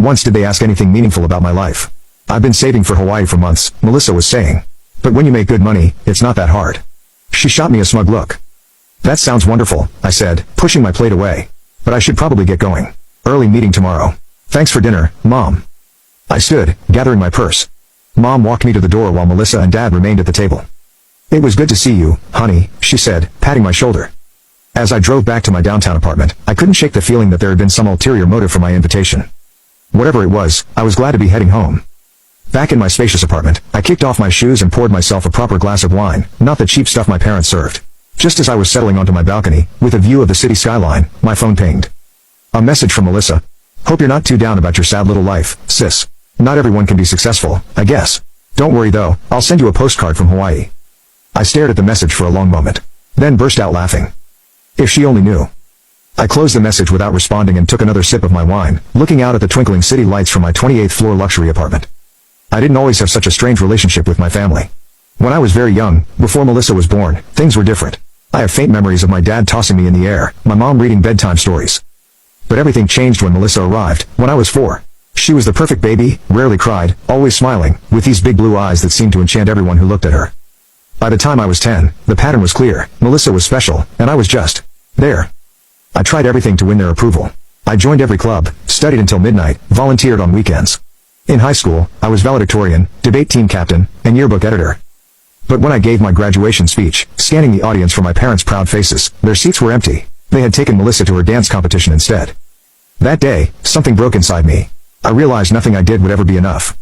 Once did they ask anything meaningful about my life. I've been saving for Hawaii for months, Melissa was saying. But when you make good money, it's not that hard. She shot me a smug look. That sounds wonderful, I said, pushing my plate away. But I should probably get going. Early meeting tomorrow. Thanks for dinner, Mom. I stood, gathering my purse. Mom walked me to the door while Melissa and Dad remained at the table. It was good to see you, honey, she said, patting my shoulder. As I drove back to my downtown apartment, I couldn't shake the feeling that there had been some ulterior motive for my invitation. Whatever it was, I was glad to be heading home. Back in my spacious apartment, I kicked off my shoes and poured myself a proper glass of wine, not the cheap stuff my parents served. Just as I was settling onto my balcony, with a view of the city skyline, my phone pinged. A message from Melissa. Hope you're not too down about your sad little life, sis. Not everyone can be successful, I guess. Don't worry though, I'll send you a postcard from Hawaii. I stared at the message for a long moment, then burst out laughing. If she only knew. I closed the message without responding and took another sip of my wine, looking out at the twinkling city lights from my 28th floor luxury apartment. I didn't always have such a strange relationship with my family. When I was very young, before Melissa was born, things were different. I have faint memories of my dad tossing me in the air, my mom reading bedtime stories. But everything changed when Melissa arrived, when I was 4. She was the perfect baby, rarely cried, always smiling, with these big blue eyes that seemed to enchant everyone who looked at her. By the time I was 10, the pattern was clear. Melissa was special, and I was just there. I tried everything to win their approval. I joined every club, studied until midnight, volunteered on weekends. In high school, I was valedictorian, debate team captain, and yearbook editor. But when I gave my graduation speech, scanning the audience for my parents' proud faces, their seats were empty. They had taken Melissa to her dance competition instead. That day, something broke inside me. I realized nothing I did would ever be enough.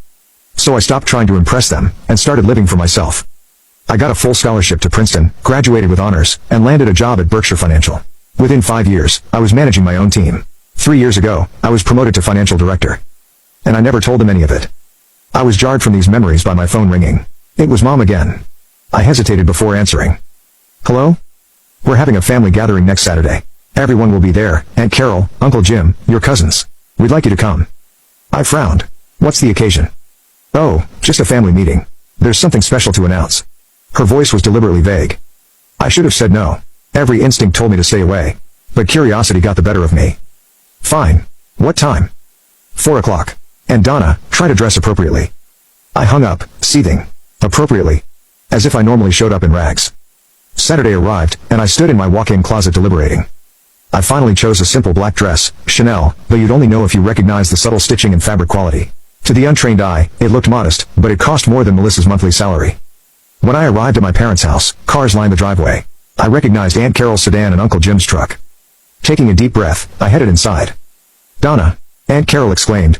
So I stopped trying to impress them, and started living for myself. I got a full scholarship to Princeton, graduated with honors, and landed a job at Berkshire Financial. Within 5 years, I was managing my own team. 3 years ago, I was promoted to financial director. And I never told them any of it. I was jarred from these memories by my phone ringing. It was Mom again. I hesitated before answering. Hello? We're having a family gathering next Saturday. Everyone will be there, Aunt Carol, Uncle Jim, your cousins. We'd like you to come. I frowned. What's the occasion? Oh, just a family meeting. There's something special to announce. Her voice was deliberately vague. I should have said no. Every instinct told me to stay away. But curiosity got the better of me. Fine. What time? 4 o'clock. And Donna, try to dress appropriately. I hung up, seething. Appropriately. As if I normally showed up in rags. Saturday arrived, and I stood in my walk-in closet deliberating. I finally chose a simple black dress, Chanel, though you'd only know if you recognized the subtle stitching and fabric quality. To the untrained eye, it looked modest, but it cost more than Melissa's monthly salary. When I arrived at my parents' house, cars lined the driveway. I recognized Aunt Carol's sedan and Uncle Jim's truck. Taking a deep breath, I headed inside. Donna, Aunt Carol exclaimed,